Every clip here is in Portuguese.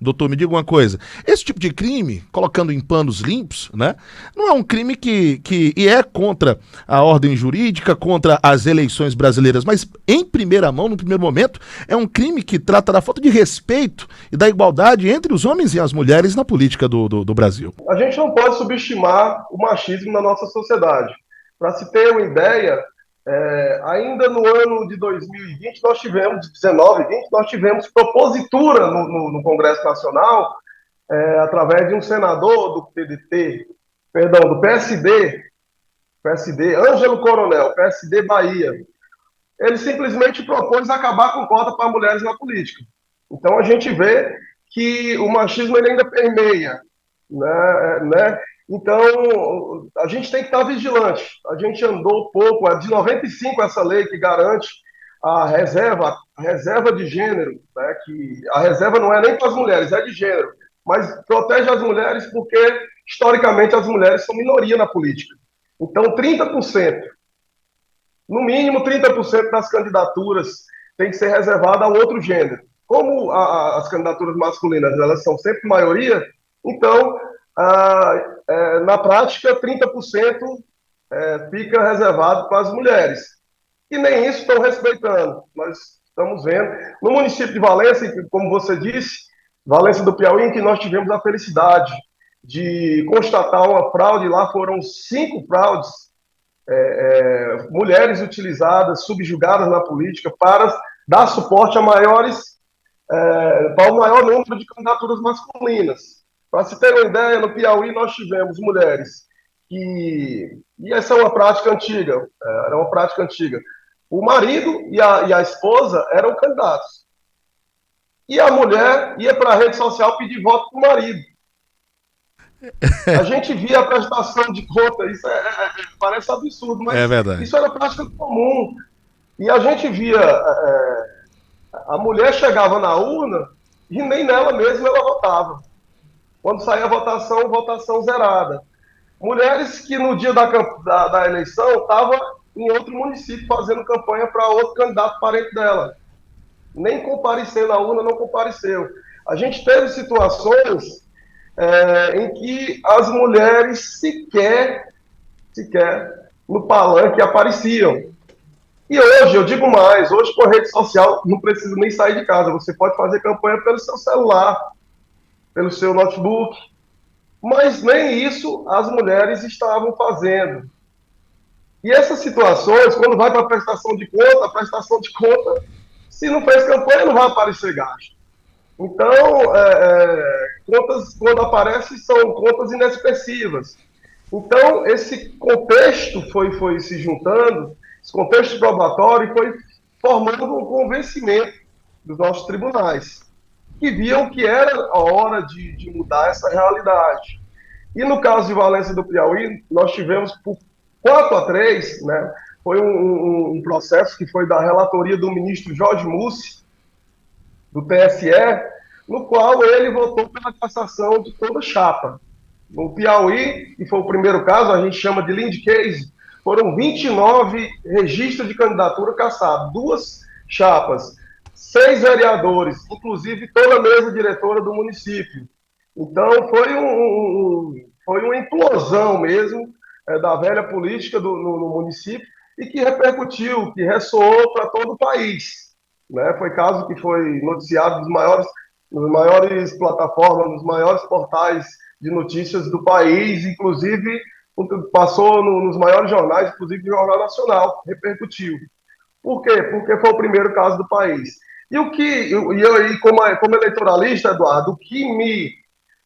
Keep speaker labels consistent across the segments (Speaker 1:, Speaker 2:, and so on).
Speaker 1: Doutor, me diga uma coisa. Esse tipo de crime, colocando em panos limpos, né? Não é um crime que e é contra a ordem jurídica, contra as eleições brasileiras, mas em primeira mão, no primeiro momento, é um crime que trata da falta de respeito e da igualdade entre os homens e as mulheres na política do Brasil.
Speaker 2: A gente não pode subestimar o machismo na nossa sociedade. Para se ter uma ideia, ainda no ano de 2020, nós tivemos, 19, 20, nós tivemos propositura no Congresso Nacional, através de um senador do PDT, perdão, do PSD, Ângelo Coronel, PSD Bahia. Ele simplesmente propôs acabar com cota para mulheres na política. Então a gente vê que o machismo ele ainda permeia, né? Então a gente tem que estar vigilante. A gente andou pouco, é de 95 essa lei que garante a reserva de gênero, né? Que a reserva não é nem para as mulheres, é de gênero, mas protege as mulheres porque historicamente as mulheres são minoria na política. Então 30%, no mínimo 30% das candidaturas tem que ser reservada ao outro gênero. Como as candidaturas masculinas elas são sempre maioria, então, na prática, 30% fica reservado para as mulheres. E nem isso estão respeitando. Nós estamos vendo. No município de Valença, como você disse, Valença do Piauí, em que nós tivemos a felicidade de constatar uma fraude, lá foram 5 fraudes, mulheres utilizadas, subjugadas na política para dar suporte a para o maior número de candidaturas masculinas. Para se ter uma ideia, no Piauí nós tivemos mulheres e essa é uma prática antiga, era uma prática antiga. O marido e a esposa eram candidatos. E a mulher ia para a rede social pedir voto para o marido. A gente via a prestação de conta, isso parece absurdo,
Speaker 1: É
Speaker 2: mas
Speaker 1: verdade.
Speaker 2: isso era prática comum. E a gente via, a mulher chegava na urna e nem nela mesma ela votava. Quando saía a votação, votação zerada. Mulheres que no dia da eleição estavam em outro município fazendo campanha para outro candidato parente dela. Nem compareceu na urna, não compareceu. A gente teve situações em que as mulheres sequer no palanque apareciam. E hoje, eu digo mais, hoje com a rede social não precisa nem sair de casa, você pode fazer campanha pelo seu celular, pelo seu notebook, mas nem isso as mulheres estavam fazendo. E essas situações, quando vai para a prestação de conta, se não fez campanha, não vai aparecer gasto. Então, contas, quando aparecem, são contas inexpressivas. Então, esse contexto foi se juntando, esse contexto probatório foi formando um convencimento dos nossos tribunais, que viam que era a hora de mudar essa realidade. E no caso de Valença do Piauí, nós tivemos por 4-3, né? Foi um processo que foi da relatoria do ministro Jorge Mussi, do TSE, no qual ele votou pela cassação de toda chapa. No Piauí, que foi o primeiro caso, a gente chama de Lind Case, foram 29 registros de candidatura cassados, 2 chapas, 6 vereadores, inclusive toda a mesa diretora do município. Então, foi uma implosão mesmo da velha política no município e que repercutiu, que ressoou para todo o país. Né? Foi caso que foi noticiado nos maiores plataformas, nos maiores portais de notícias do país, inclusive passou nos maiores jornais, inclusive no Jornal Nacional, repercutiu. Por quê? Porque foi o primeiro caso do país. Como eleitoralista, Eduardo, o que me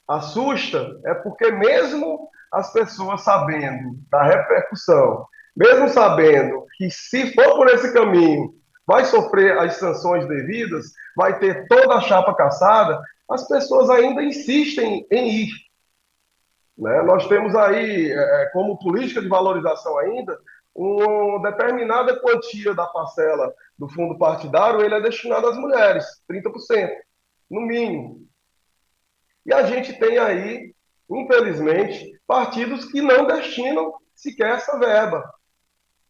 Speaker 2: assusta é porque mesmo as pessoas sabendo da repercussão, mesmo sabendo que se for por esse caminho vai sofrer as sanções devidas, vai ter toda a chapa caçada, as pessoas ainda insistem em ir. Né? Nós temos aí, como política de valorização ainda, uma determinada quantia da parcela do fundo partidário, ele é destinado às mulheres, 30%, no mínimo. E a gente tem aí, infelizmente, partidos que não destinam sequer essa verba.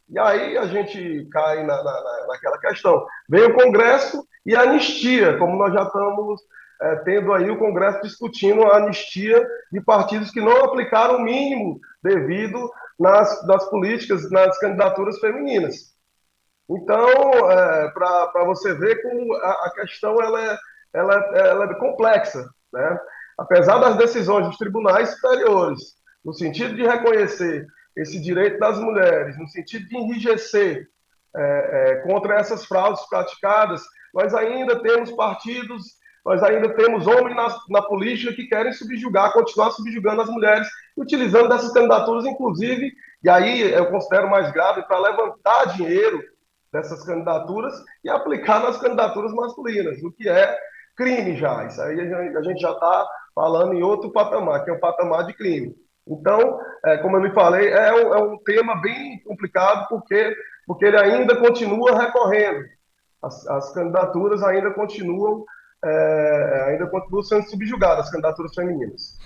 Speaker 2: E aí a gente cai naquela questão. Vem o Congresso e a anistia, como nós já estamos tendo aí o Congresso discutindo a anistia de partidos que não aplicaram o mínimo devido nas políticas, nas candidaturas femininas. Então, para você ver como a questão ela é complexa, né? Apesar das decisões dos tribunais superiores, no sentido de reconhecer esse direito das mulheres, no sentido de enrijecer contra essas fraudes praticadas, nós ainda temos partidos, nós ainda temos homens na política que querem subjugar, continuar subjugando as mulheres, utilizando dessas candidaturas, inclusive, e aí eu considero mais grave, para levantar dinheiro dessas candidaturas e aplicar nas candidaturas masculinas, o que é crime já. Isso aí a gente já está falando em outro patamar, que é o patamar de crime. Então, como eu me falei, é um tema bem complicado, porque ele ainda continua recorrendo. As candidaturas ainda continuam sendo subjugadas, as candidaturas femininas.